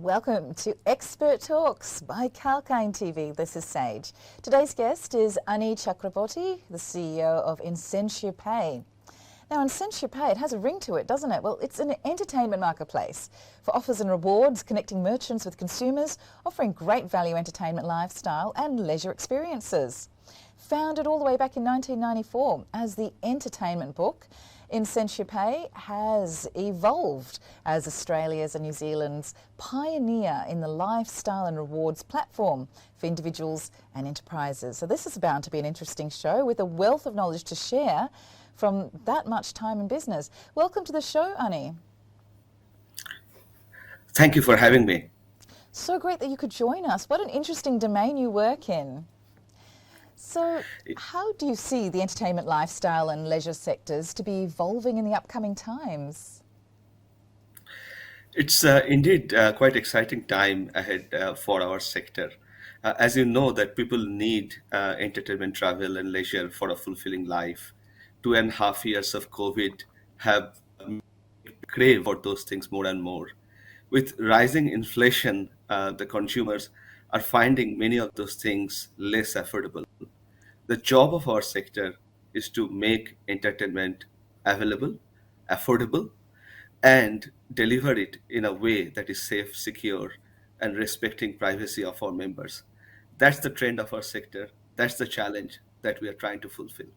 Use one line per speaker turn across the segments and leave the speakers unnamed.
Welcome to Expert Talks by Kalkine TV. This is Sage. Today's guest is Aniruddha Chakraborty, the CEO of IncentiaPay. Now, IncentiaPay, it has a ring to it, doesn't it? Well, it's an entertainment marketplace for offers and rewards, connecting merchants with consumers, offering great value entertainment lifestyle and leisure experiences. Founded all the way back in 1994 as the entertainment book, IncentiaPay has evolved as Australia's and New Zealand's pioneer in the lifestyle and rewards platform for individuals and enterprises. So this is bound to be an interesting show with a wealth of knowledge to share from that much time in business. Welcome to the show, Ani.
Thank you for having me.
So great that you could join us. What an interesting domain you work in. So how do you see the entertainment, lifestyle and leisure sectors to be evolving in the upcoming times?
It's indeed quite exciting time ahead for our sector. As you know, that people need entertainment, travel and leisure for a fulfilling life. 2.5 years of COVID have crave for those things more and more. With rising inflation, the consumers are finding many of those things less affordable. The job of our sector is to make entertainment available, affordable, and deliver it in a way that is safe, secure, and respecting privacy of our members. That's the trend of our sector. That's the challenge that we are trying to fulfill.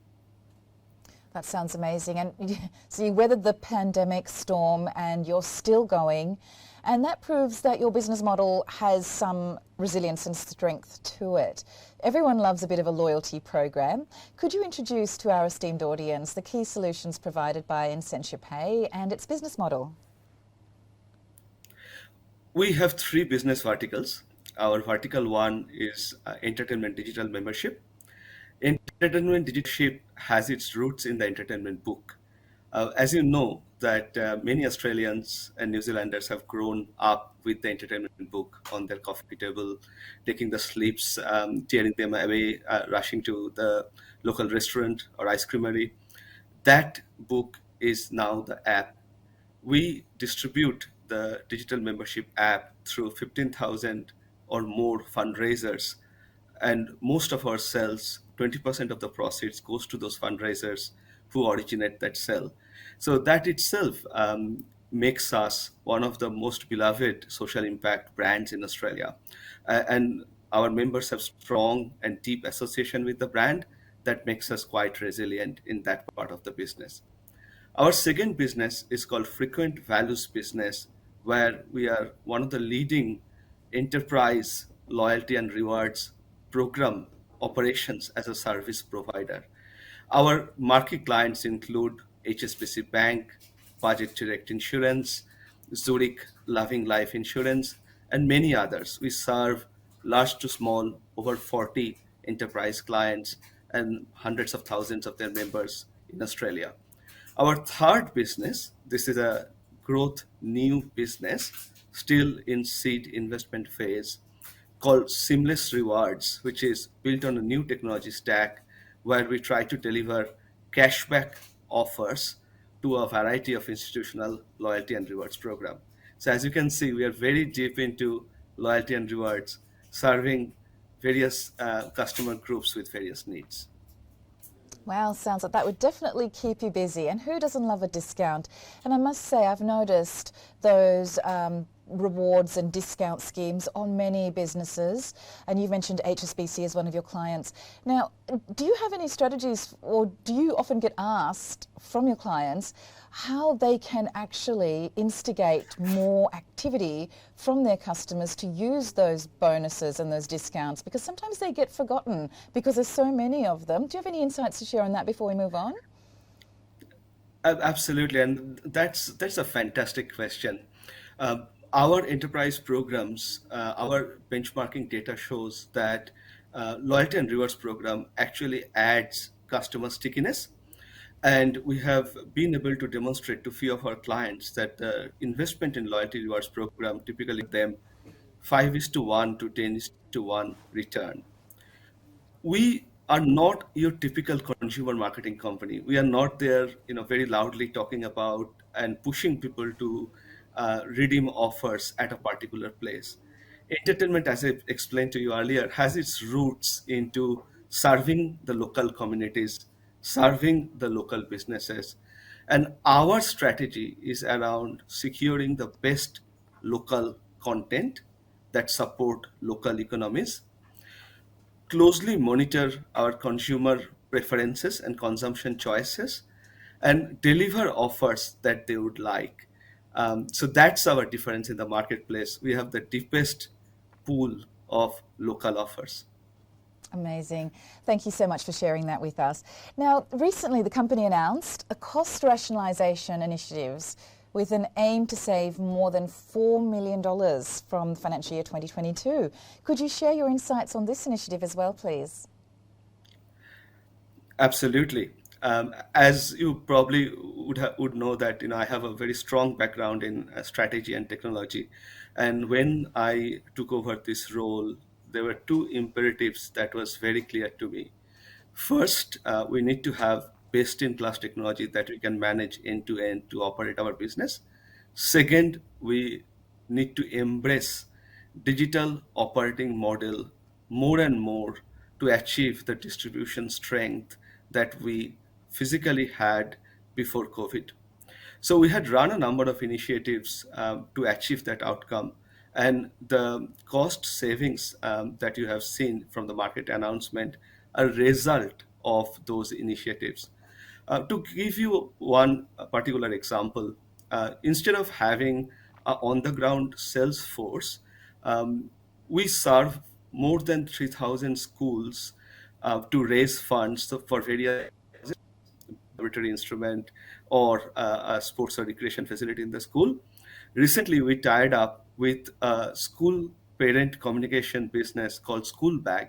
That sounds amazing. And so you weathered the pandemic storm and you're still going. And that proves that your business model has some resilience and strength to it. Everyone loves a bit of a loyalty program. Could you introduce to our esteemed audience the key solutions provided by IncentiaPay and its business model?
We have three business verticals. Our vertical one is entertainment digital membership. Entertainment digital has its roots in the entertainment book. As you know, that many Australians and New Zealanders have grown up with the entertainment book on their coffee table, taking the slips, tearing them away, rushing to the local restaurant or ice creamery. That book is now the app. We distribute the digital membership app through 15,000 or more fundraisers, and most of our sales, 20% of the proceeds goes to those fundraisers who originate that sale. So that itself makes us one of the most beloved social impact brands in Australia. And our members have strong and deep association with the brand that makes us quite resilient in that part of the business. Our second business is called Frequent Values Business, where we are one of the leading enterprise loyalty and rewards program operations as a service provider. Our market clients include HSBC Bank, Budget Direct Insurance, Zurich Loving Life Insurance, and many others. We serve large to small, over 40 enterprise clients and hundreds of thousands of their members in Australia. Our third business, this is a growth new business, still in seed investment phase, called Seamless Rewards, which is built on a new technology stack where we try to deliver cashback offers to a variety of institutional loyalty and rewards program. So as you can see, we are very deep into loyalty and rewards, serving various customer groups with various needs.
Wow, sounds like that would definitely keep you busy. And who doesn't love a discount? And I must say, I've noticed those rewards and discount schemes on many businesses. And you've mentioned HSBC as one of your clients. Now, do you have any strategies, or do you often get asked from your clients how they can actually instigate more activity from their customers to use those bonuses and those discounts? Because sometimes they get forgotten because there's so many of them. Do you have any insights to share on that before we move on?
Absolutely, and that's a fantastic question. Our enterprise programs, our benchmarking data shows that loyalty and rewards program actually adds customer stickiness. And we have been able to demonstrate to few of our clients that the investment in loyalty rewards program typically them 5 is to 1 to 10 is to 1 return. We are not your typical consumer marketing company. We are not there, very loudly talking about and pushing people to redeem offers at a particular place. Entertainment, as I explained to you earlier, has its roots into serving the local communities, serving the local businesses. And our strategy is around securing the best local content that support local economies, closely monitor our consumer preferences and consumption choices, and deliver offers that they would like. So that's our difference in the marketplace. We have the deepest pool of local offers.
Amazing. Thank you so much for sharing that with us. Now, recently the company announced a cost rationalization initiatives with an aim to save more than $4 million from financial year 2022. Could you share your insights on this initiative as well, please?
Absolutely. As you probably would know that I have a very strong background in strategy and technology, and when I took over this role, there were two imperatives that was very clear to me. First, we need to have best-in-class technology that we can manage end to end to operate our business. Second, we need to embrace digital operating model more and more to achieve the distribution strength that we physically had before COVID. So we had run a number of initiatives to achieve that outcome. And the cost savings that you have seen from the market announcement are a result of those initiatives. To give you one particular example, instead of having an on the ground sales force, um, we serve more than 3,000 schools to raise funds for various laboratory instrument or a sports or recreation facility in the school. Recently, we tied up with a school parent communication business called School Bag,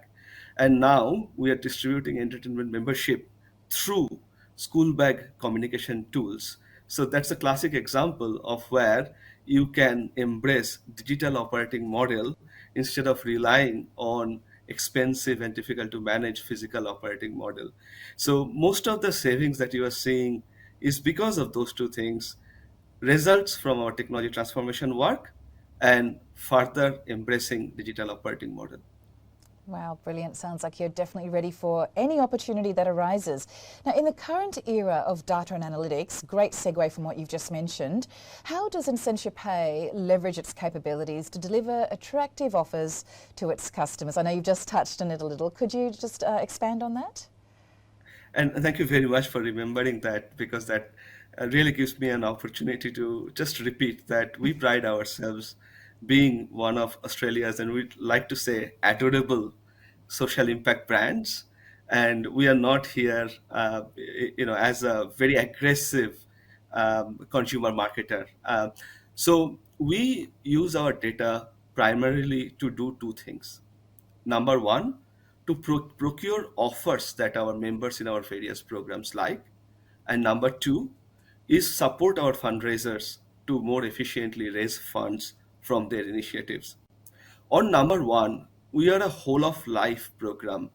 and now we are distributing entertainment membership through School Bag communication tools. So that's a classic example of where you can embrace digital operating model instead of relying on expensive and difficult to manage physical operating model. So most of the savings that you are seeing is because of those two things, results from our technology transformation work and further embracing digital operating model.
Wow, brilliant. Sounds like you're definitely ready for any opportunity that arises. Now, in the current era of data and analytics, great segue from what you've just mentioned, how does IncentiaPay leverage its capabilities to deliver attractive offers to its customers? I know you've just touched on it a little. Could you just expand on that?
And thank you very much for remembering that, because that really gives me an opportunity to just repeat that we pride ourselves being one of Australia's, and we'd like to say, adorable social impact brands. And we are not here, as a very aggressive consumer marketer. So we use our data primarily to do two things. Number one, to procure offers that our members in our various programs like. And number two is support our fundraisers to more efficiently raise funds from their initiatives. On number one, we are a whole of life program.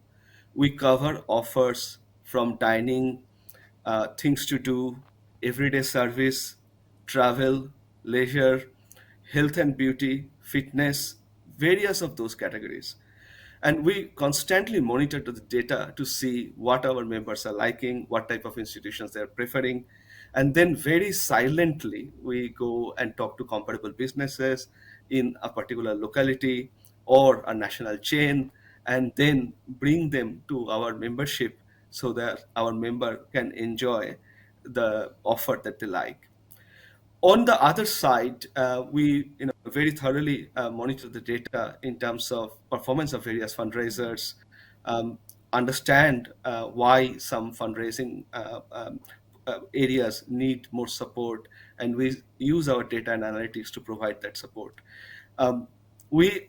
We cover offers from dining, things to do, everyday service, travel, leisure, health and beauty, fitness, various of those categories. And we constantly monitor the data to see what our members are liking, what type of institutions they're preferring. And then very silently, we go and talk to comparable businesses in a particular locality or a national chain, and then bring them to our membership so that our member can enjoy the offer that they like. On the other side, we very thoroughly monitor the data in terms of performance of various fundraisers, understand why some fundraising areas need more support, and we use our data and analytics to provide that support. Um, we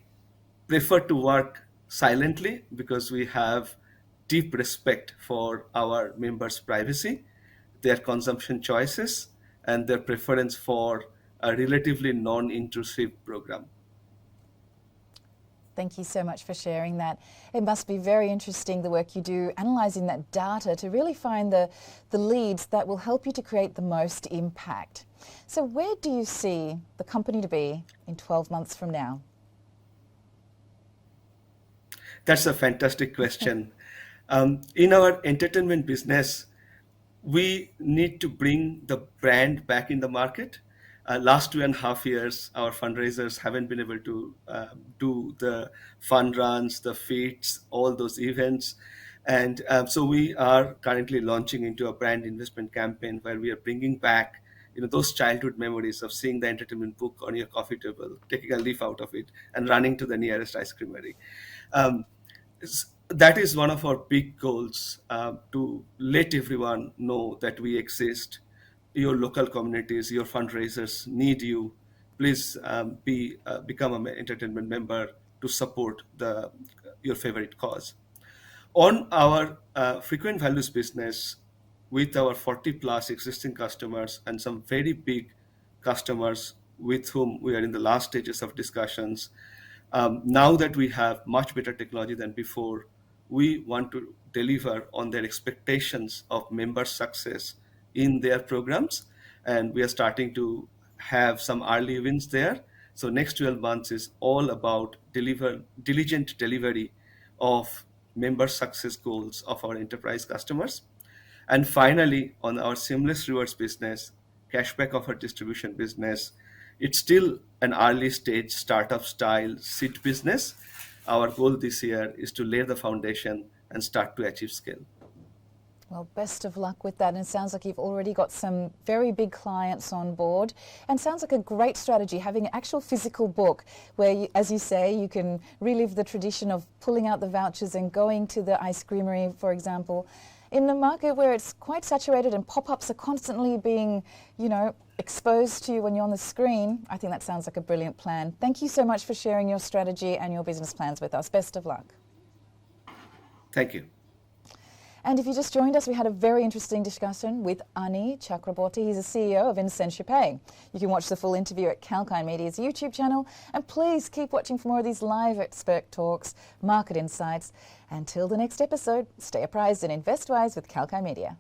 prefer to work silently because we have deep respect for our members' privacy, their consumption choices, and their preference for a relatively non intrusive program.
Thank you so much for sharing that. It must be very interesting, the work you do, analysing that data to really find the leads that will help you to create the most impact. So where do you see the company to be in 12 months from now?
That's a fantastic question. In our entertainment business, we need to bring the brand back in the market. Last 2.5 years, our fundraisers haven't been able to do the fund runs, the feats, all those events. And so we are currently launching into a brand investment campaign where we are bringing back those childhood memories of seeing the entertainment book on your coffee table, taking a leaf out of it, and running to the nearest ice creamery. Um, that is one of our big goals, to let everyone know that we exist. Your local communities, your fundraisers need you. Please become an entertainment member to support your favorite cause. On our frequent values business, with our 40 plus existing customers and some very big customers with whom we are in the last stages of discussions, now that we have much better technology than before, we want to deliver on their expectations of member success in their programs. And we are starting to have some early wins there. So next 12 months is all about diligent delivery of member success goals of our enterprise customers. And finally, on our seamless rewards business, cashback offer distribution business, it's still an early stage startup style seed business. Our goal this year is to lay the foundation and start to achieve scale.
Well, best of luck with that. And it sounds like you've already got some very big clients on board. And sounds like a great strategy, having an actual physical book where, you, as you say, you can relive the tradition of pulling out the vouchers and going to the ice creamery, for example. In a market where it's quite saturated and pop-ups are constantly being, exposed to you when you're on the screen, I think that sounds like a brilliant plan. Thank you so much for sharing your strategy and your business plans with us. Best of luck.
Thank you.
And if you just joined us, we had a very interesting discussion with Aniruddha Chakraborty. He's the CEO of IncentiaPay. You can watch the full interview at Kalkine Media's YouTube channel. And please keep watching for more of these live expert talks, market insights. Until the next episode, stay apprised and invest wise with Kalkine Media.